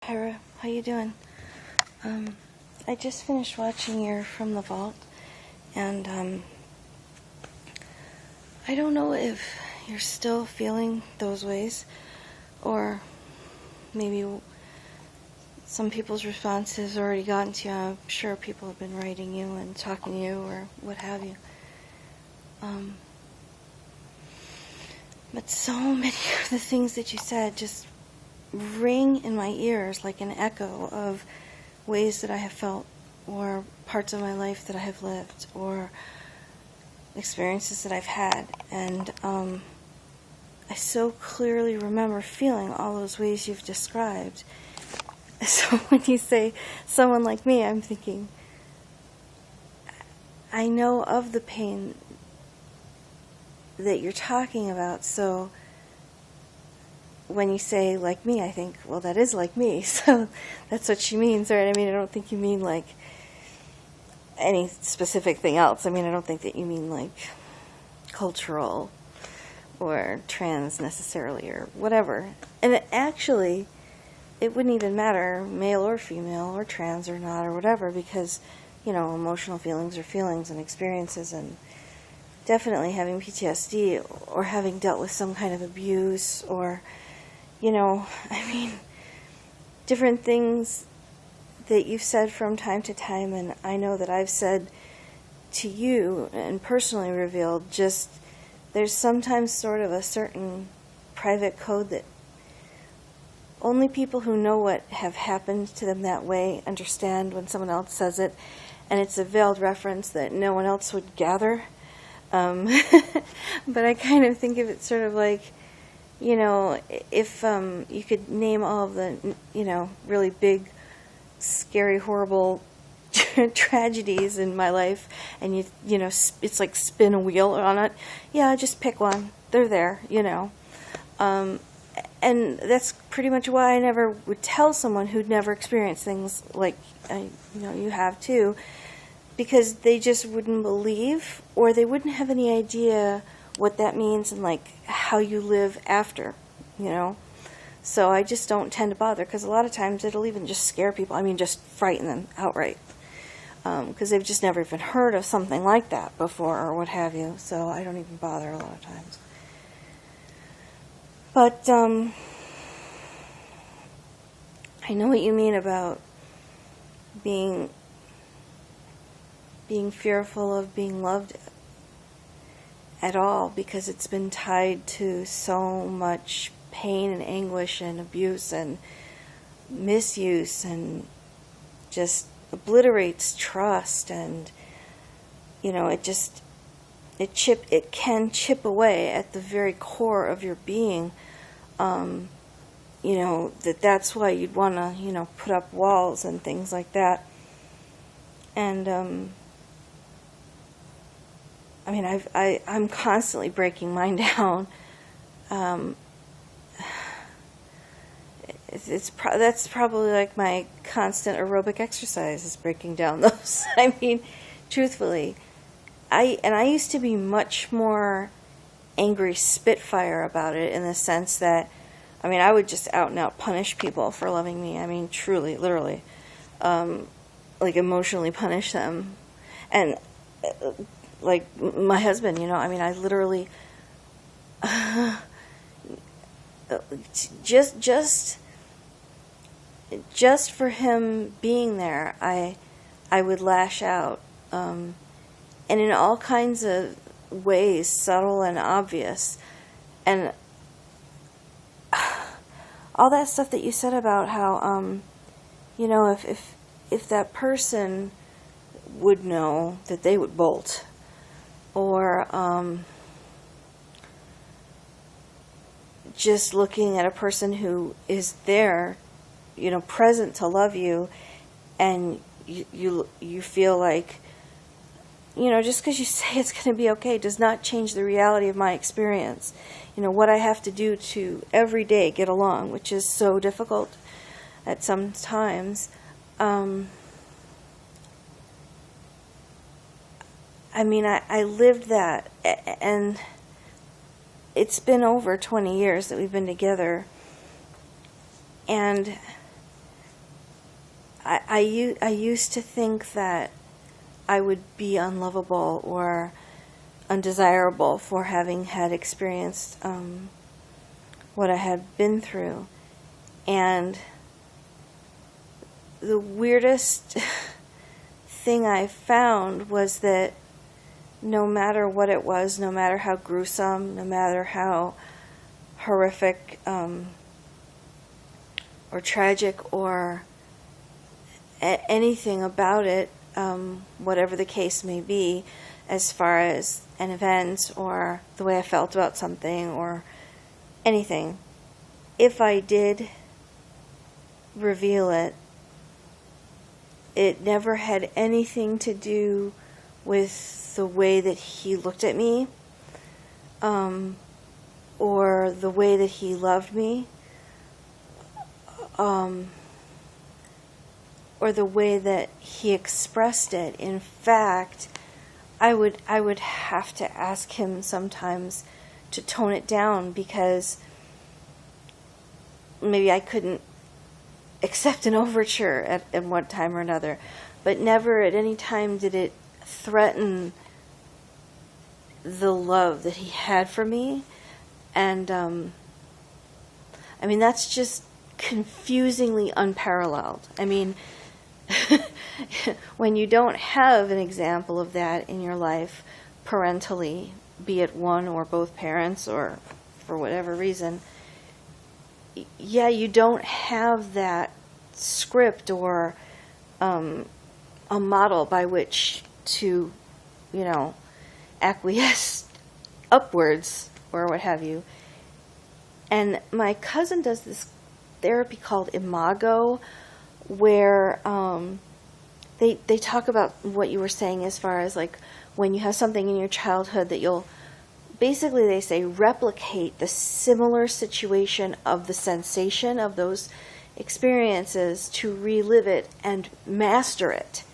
Jahaira, how you doing? I just finished watching your From the Vault, and I don't know if you're still feeling those ways, or maybe some people's response has already gotten to you. I'm sure people have been writing you and talking to you or what have you. But so many of the things that you said just ring in my ears like an echo of ways that I have felt, or parts of my life that I have lived, or experiences that I've had. And I so clearly remember feeling all those ways you've described. So when you say someone like me, I'm thinking, I know of the pain that you're talking about. So when you say like me, I think, well, that is like me. So that's what she means, right? I mean, I don't think you mean like any specific thing else. I mean, I don't think that you mean like cultural or trans necessarily or whatever. And it wouldn't even matter, male or female or trans or not or whatever, because, you know, emotional feelings are feelings and experiences, and definitely having PTSD or having dealt with some kind of abuse or, you know, I mean, different things that you've said from time to time, and I know that I've said to you and personally revealed, just there's sometimes sort of a certain private code that only people who know what have happened to them that way understand when someone else says it, and it's a veiled reference that no one else would gather. But I kind of think of it sort of like, you know, if you could name all of the, you know, really big, scary, horrible tragedies in my life, and you know, it's like spin a wheel on it. Yeah, just pick one. They're there, you know. And that's pretty much why I never would tell someone who'd never experienced things like, you know, you have too, because they just wouldn't believe, or they wouldn't have any idea what that means and like how you live after, you know. So I just don't tend to bother, because a lot of times it'll even just scare people. I mean, just frighten them outright, because they've just never even heard of something like that before or what have you. So I don't even bother a lot of times. But I know what you mean about being fearful of being loved at all, because it's been tied to so much pain and anguish and abuse and misuse, and just obliterates trust, and, you know, it can chip away at the very core of your being. You know, that's why you'd want to, you know, put up walls and things like that. And I mean, I'm constantly breaking mine down. That's probably like my constant aerobic exercise, is breaking down those. I mean, truthfully, I used to be much more angry Spitfire about it, in the sense that, I mean, I would just out and out punish people for loving me. I mean, truly, literally, like emotionally punish them. And like my husband, you know, I mean, I literally just for him being there, I would lash out, and in all kinds of ways, subtle and obvious. And all that stuff that you said about how, you know, if that person would know, that they would bolt, or just looking at a person who is there, you know, present to love you, and you feel like, you know, just because you say it's going to be okay does not change the reality of my experience. You know, what I have to do to every day get along, which is so difficult at some times. I mean, I lived that, and it's been over 20 years that we've been together, and I used to think that I would be unlovable or undesirable for having had experienced what I had been through. And the weirdest thing I found was that no matter what it was, no matter how gruesome, no matter how horrific or tragic or anything about it, whatever the case may be, as far as an event or the way I felt about something or anything, if I did reveal it, it never had anything to do with the way that he looked at me, or the way that he loved me, or the way that he expressed it. In fact, I would have to ask him sometimes to tone it down, because maybe I couldn't accept an overture at one time or another, but never at any time did it threaten the love that he had for me. And I mean, that's just confusingly unparalleled. I mean, when you don't have an example of that in your life parentally, be it one or both parents or for whatever reason, yeah, you don't have that script or a model by which to, acquiesce upwards or what have you. And my cousin does this therapy called Imago, where they talk about what you were saying as far as like when you have something in your childhood that you'll, basically they say, replicate the similar situation of the sensation of those experiences to relive it and master it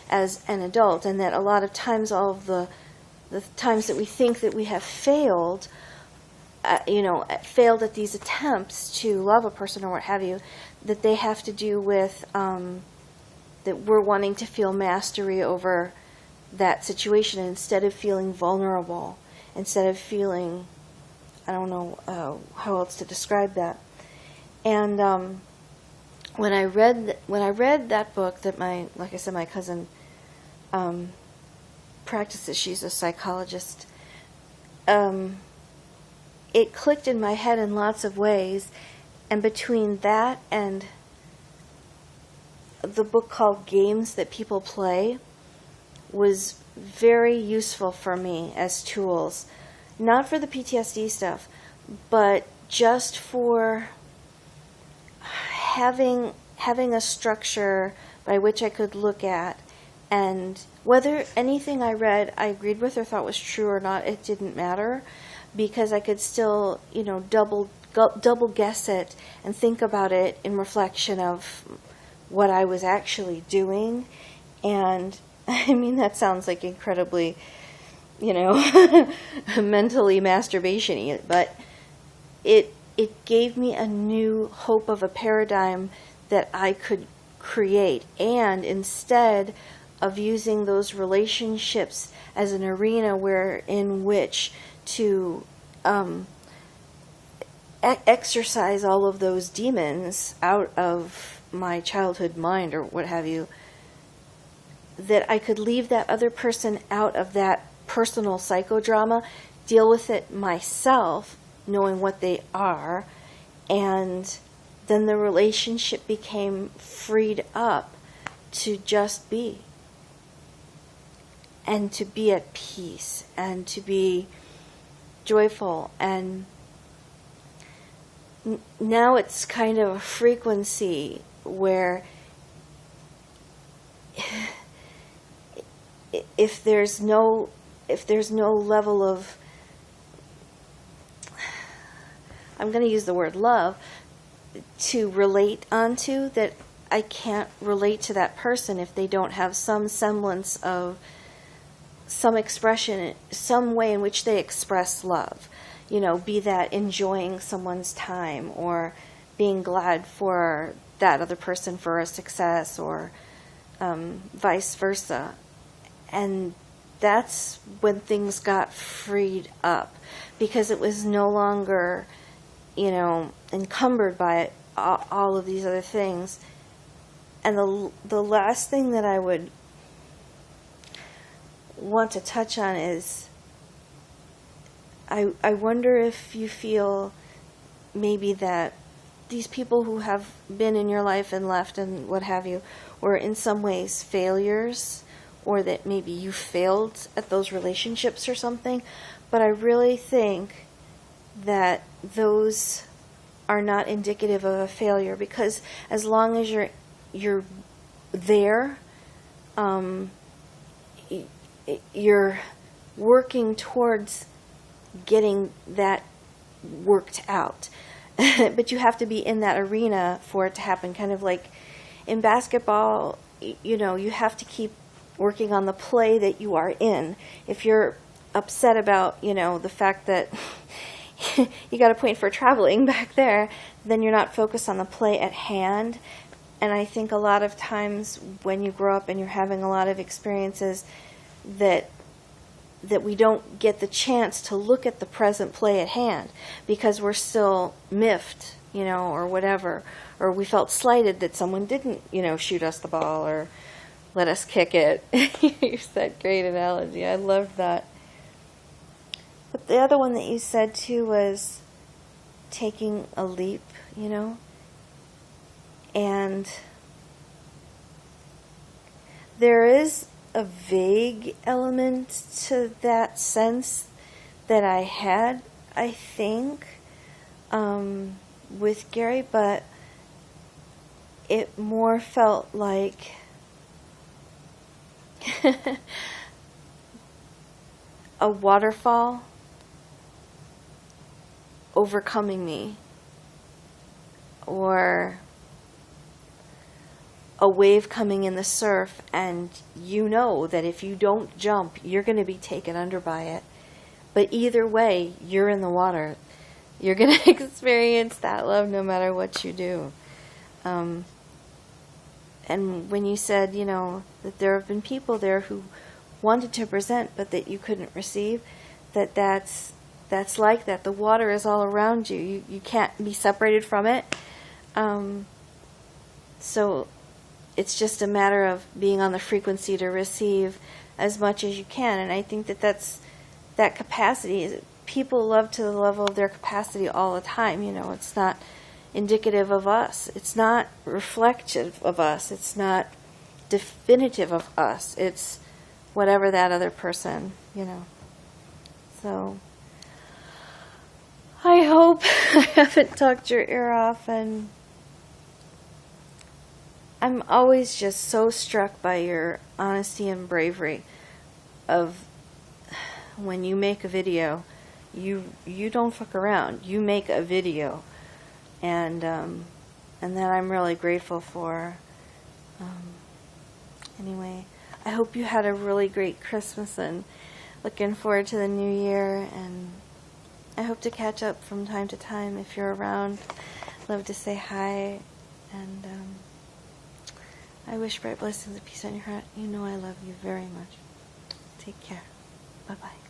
as an adult. And that a lot of times, all of the times that we think that we have failed, failed at these attempts to love a person or what have you, that they have to do with that we're wanting to feel mastery over that situation instead of feeling vulnerable, instead of feeling, I don't know how else to describe that. And when I read that book that like I said, my cousin practices, she's a psychologist, it clicked in my head in lots of ways. And between that and the book called Games That People Play was very useful for me as tools, not for the PTSD stuff, but just for having a structure by which I could look at, and whether anything I read I agreed with or thought was true or not, it didn't matter, because I could still, double guess it and think about it in reflection of what I was actually doing. And I mean, that sounds like incredibly, mentally masturbation-y, but it gave me a new hope of a paradigm that I could create. And instead of using those relationships as an arena in which to exercise all of those demons out of my childhood mind or what have you, that I could leave that other person out of that personal psychodrama, deal with it myself, knowing what they are, and then the relationship became freed up to just be, and to be at peace, and to be joyful. And now it's kind of a frequency where if there's no level of, I'm going to use the word love, to relate onto, that I can't relate to that person if they don't have some semblance of some expression, some way in which they express love. Be that enjoying someone's time, or being glad for that other person for a success, or vice versa. And that's when things got freed up, because it was no longer, encumbered by all of these other things. And the last thing that I would want to touch on is, I wonder if you feel maybe that these people who have been in your life and left and what have you were in some ways failures, or that maybe you failed at those relationships or something. But I really think that those are not indicative of a failure, because as long as you're there, you're working towards getting that worked out. But you have to be in that arena for it to happen. Kind of like in basketball, you have to keep working on the play that you are in. If you're upset about, the fact that you got a point for traveling back there, then you're not focused on the play at hand. And I think a lot of times when you grow up and you're having a lot of experiences, that we don't get the chance to look at the present play at hand, because we're still miffed, or whatever, or we felt slighted that someone didn't, shoot us the ball or let us kick it. You used that great analogy. I loved that. But the other one that you said too was taking a leap, and there is a vague element to that sense that I had, I think, with Gary, but it more felt like a waterfall overcoming me, or a wave coming in the surf, and that if you don't jump, you're going to be taken under by it. But either way, you're in the water. You're going to experience that love no matter what you do. And when you said, that there have been people there who wanted to present but that you couldn't receive, that's like that. The water is all around you. You can't be separated from it. So it's just a matter of being on the frequency to receive as much as you can. And I think that capacity. People love to the level of their capacity all the time. It's not indicative of us. It's not reflective of us. It's not definitive of us. It's whatever that other person, So I hope I haven't talked your ear off, and I'm always just so struck by your honesty and bravery of when you make a video, you don't fuck around. You make a video, and that I'm really grateful for. Anyway, I hope you had a really great Christmas, and looking forward to the new year, and I hope to catch up from time to time if you're around. Love to say hi, and I wish bright blessings and peace on your heart. I love you very much. Take care. Bye-bye.